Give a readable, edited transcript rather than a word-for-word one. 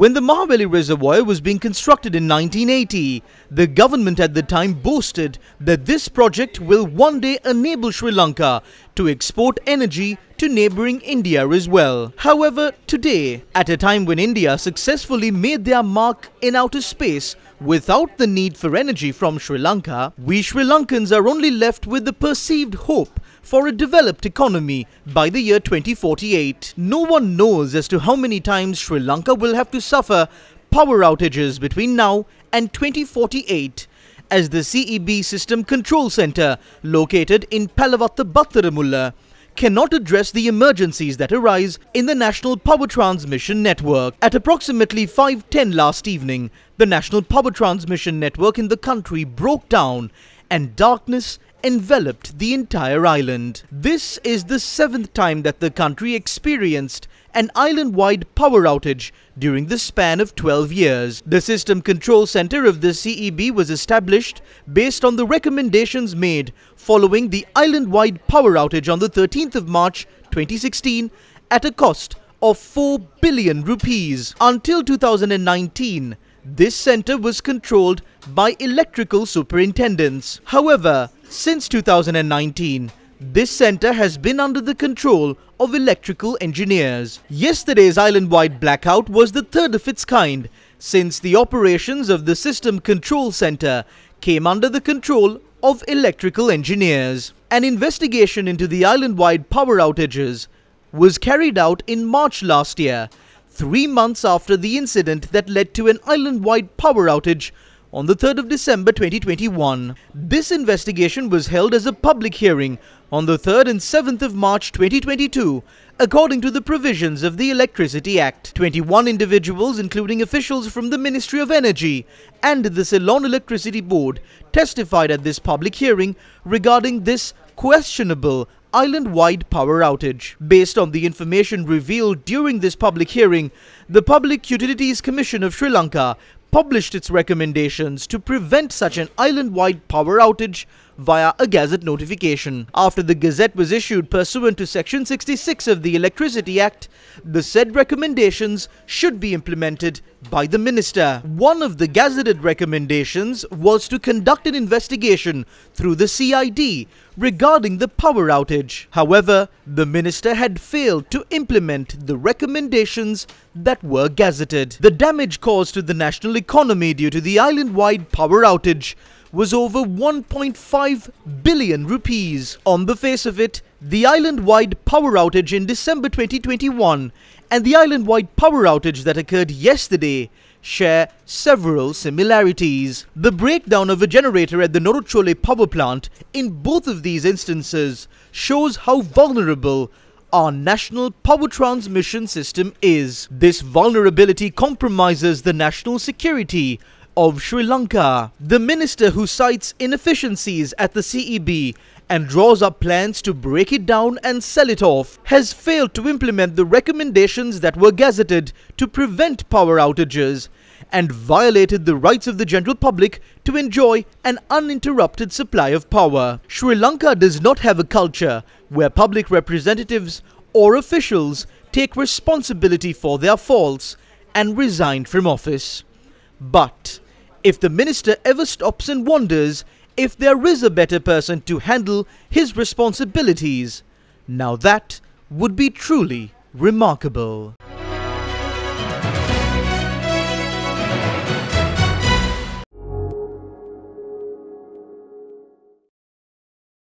When the Mahabali Reservoir was being constructed in 1980, the government at the time boasted that this project will one day enable Sri Lanka to export energy to neighbouring India as well. However, today, at a time when India successfully made their mark in outer space without the need for energy from Sri Lanka, we Sri Lankans are only left with the perceived hope for a developed economy by the year 2048. No one knows as to how many times Sri Lanka will have to suffer power outages between now and 2048, as the CEB System Control Centre, located in Palavatta Battaramulla, cannot address the emergencies that arise in the National Power Transmission Network. At approximately 5:10 last evening, the National Power Transmission Network in the country broke down and darkness enveloped the entire island. This is the 7th time that the country experienced an island-wide power outage during the span of 12 years. The System Control Centre of the CEB was established based on the recommendations made following the island-wide power outage on the 13th of March 2016 at a cost of 4 billion rupees. Until 2019, this centre was controlled by electrical superintendents. However, since 2019, this centre has been under the control of electrical engineers. Yesterday's island-wide blackout was the third of its kind since the operations of the System Control Centre came under the control of electrical engineers. An investigation into the island-wide power outages was carried out in March last year, 3 months after the incident that led to an island-wide power outage on the 3rd of December 2021. This investigation was held as a public hearing on the 3rd and 7th of March 2022, according to the provisions of the Electricity Act. 21 individuals, including officials from the Ministry of Energy and the Ceylon Electricity Board, testified at this public hearing regarding this questionable island-wide power outage. Based on the information revealed during this public hearing, the Public Utilities Commission of Sri Lanka published its recommendations to prevent such an island-wide power outage via a Gazette notification. After the Gazette was issued pursuant to Section 66 of the Electricity Act, the said recommendations should be implemented by the Minister. One of the gazetted recommendations was to conduct an investigation through the CID regarding the power outage. However, the Minister had failed to implement the recommendations that were gazetted. The damage caused to the national economy due to the island-wide power outage was over 1.5 billion rupees. On the face of it, the island-wide power outage in December 2021 and the island-wide power outage that occurred yesterday share several similarities. The breakdown of a generator at the Noruchole power plant in both of these instances shows how vulnerable our national power transmission system is. This vulnerability compromises the national security of Sri Lanka. The minister, who cites inefficiencies at the CEB and draws up plans to break it down and sell it off, has failed to implement the recommendations that were gazetted to prevent power outages and violated the rights of the general public to enjoy an uninterrupted supply of power. Sri Lanka does not have a culture where public representatives or officials take responsibility for their faults and resign from office. But if the minister ever stops and wonders if there is a better person to handle his responsibilities, now that would be truly remarkable.